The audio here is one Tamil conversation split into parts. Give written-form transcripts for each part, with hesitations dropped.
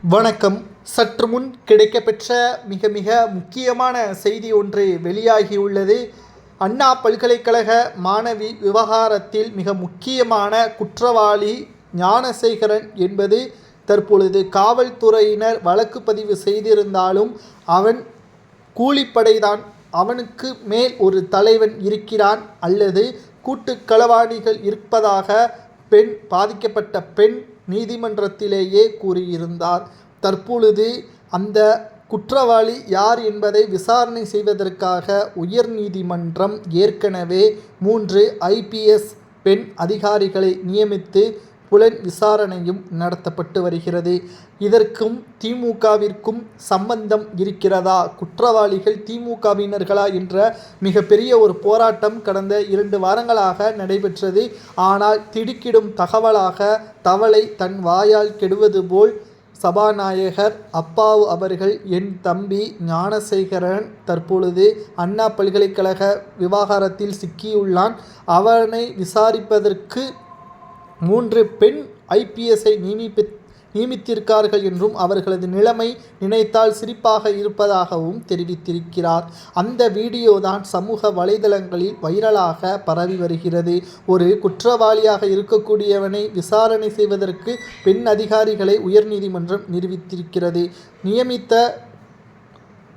வணக்கம். சற்று முன் கிடைக்கப்பெற்ற மிக மிக முக்கியமான செய்தி ஒன்று வெளியாகியுள்ளது. அண்ணா பல்கலைக்கழக மாணவி விவகாரத்தில் மிக முக்கியமான குற்றவாளி ஞானசேகரன் என்பது தற்பொழுது காவல்துறையினர் வழக்கு பதிவு செய்திருந்தாலும் அவன் கூலிப்படைதான். அவனுக்கு மேல் ஒரு தலைவன் இருக்கிறான் அல்லது கூட்டுக்களவாணிகள் இருப்பதாக பாதிக்கப்பட்ட பெண் நீதிமன்றத்திலேயே கூறியிருந்தார். தற்பொழுது அந்த குற்றவாளி யார் என்பதை விசாரணை செய்வதற்காக உயர்நீதிமன்றம் ஏற்கனவே 3 IPS பெண் அதிகாரிகளை நியமித்து புலன் விசாரணையும் நடத்தப்பட்டு வருகிறது. இதற்கும் திமுகவிற்கும் சம்பந்தம் இருக்கிறதா, குற்றவாளிகள் திமுகவினர்களா என்ற மிகப்பெரிய ஒரு போராட்டம் கடந்த 2 வாரங்களாக நடைபெற்றது. ஆனால் திடுக்கிடும் தகவலாக தவளை தன் வாயால் கெடுவது போல் சபாநாயகர் அப்பாவு அவர்கள் என் தம்பி ஞானசேகரன் தற்பொழுது அண்ணா பல்கலைக்கழக விவகாரத்தில் சிக்கியுள்ளான். அவனை விசாரிப்பதற்கு 3 பெண் IPSஐ நியமித்திருக்கார்கள் என்றும் அவர்களது நிலைமை நினைத்தால் சிரிப்பாக இருப்பதாகவும் தெரிவித்திருக்கிறார். அந்த வீடியோ தான் சமூக வலைதளங்களில் வைரலாக பரவி வருகிறது. ஒரு குற்றவாளியாக இருக்கக்கூடியவனை விசாரணை செய்வதற்கு பெண் அதிகாரிகளை உயர்நீதிமன்றம் நிரூபித்திருக்கிறது. நியமித்த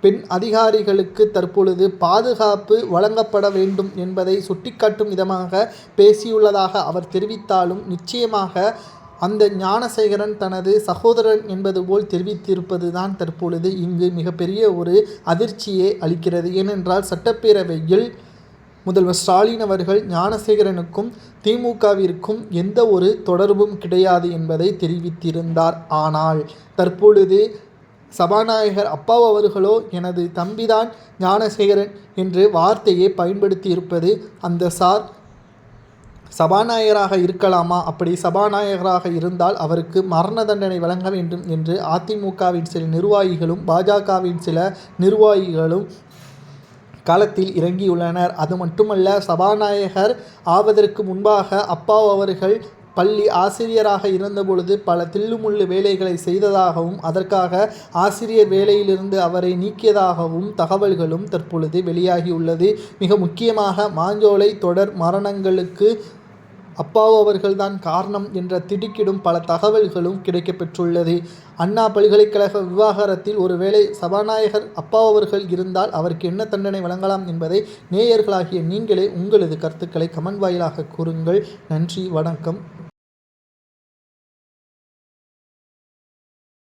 பெண் அதிகாரிகளுக்கு தற்பொழுது பாதுகாப்பு வழங்கப்பட வேண்டும் என்பதை சுட்டிக்காட்டும் விதமாக பேசியுள்ளதாக அவர் தெரிவித்தாலும் நிச்சயமாக அந்த ஞானசேகரன் தனது சகோதரன் என்பது போல் தெரிவித்திருப்பது தான் தற்பொழுது இங்கு மிகப்பெரிய ஒரு அதிர்ச்சியை அளிக்கிறது. ஏனென்றால் சட்டப்பேரவையில் முதல்வர் ஸ்டாலின் அவர்கள் ஞானசேகரனுக்கும் திமுகவிற்கும் எந்த ஒரு தொடர்பும் கிடையாது என்பதை தெரிவித்திருந்தார். ஆனால் தற்பொழுது சபாநாயகர் அப்பாவு அவர்களோ எனது தம்பிதான் ஞானசேகரன் என்று வார்த்தையை பயன்படுத்தி இருப்பது அந்த சபாநாயகராக இருக்கலாமா? அப்படி சபாநாயகராக இருந்தால் அவருக்கு மரண தண்டனை வழங்க வேண்டும் என்று அதிமுகவின் சில நிர்வாகிகளும் பாஜகவின் சில நிர்வாகிகளும் களத்தில் இறங்கியுள்ளனர். அது மட்டுமல்ல, சபாநாயகர் ஆவதற்கு முன்பாக அப்பாவு அவர்கள் பள்ளி ஆசிரியராக இருந்தபொழுது பல தில்லுமுள்ளு வேலைகளை செய்ததாகவும் அதற்காக ஆசிரியர் வேலையிலிருந்து அவரை நீக்கியதாகவும் தகவல்களும் தற்பொழுது வெளியாகியுள்ளது. மிக முக்கியமாக மாஞ்சோலை தொடர் மரணங்களுக்கு அப்பாவு அவர்கள்தான் காரணம் என்ற திடுக்கிடும் பல தகவல்களும் கிடைக்கப்பெற்றுள்ளது. அண்ணா பல்கலைக்கழக விவகாரத்தில் ஒருவேளை சபாநாயகர் அப்பாவு அவர்கள் இருந்தால் அவருக்கு என்ன தண்டனை வழங்கலாம் என்பதை நேயர்களாகிய நீங்களே உங்களது கருத்துக்களை கமெண்ட் வாயிலாக கூறுங்கள். நன்றி, வணக்கம்.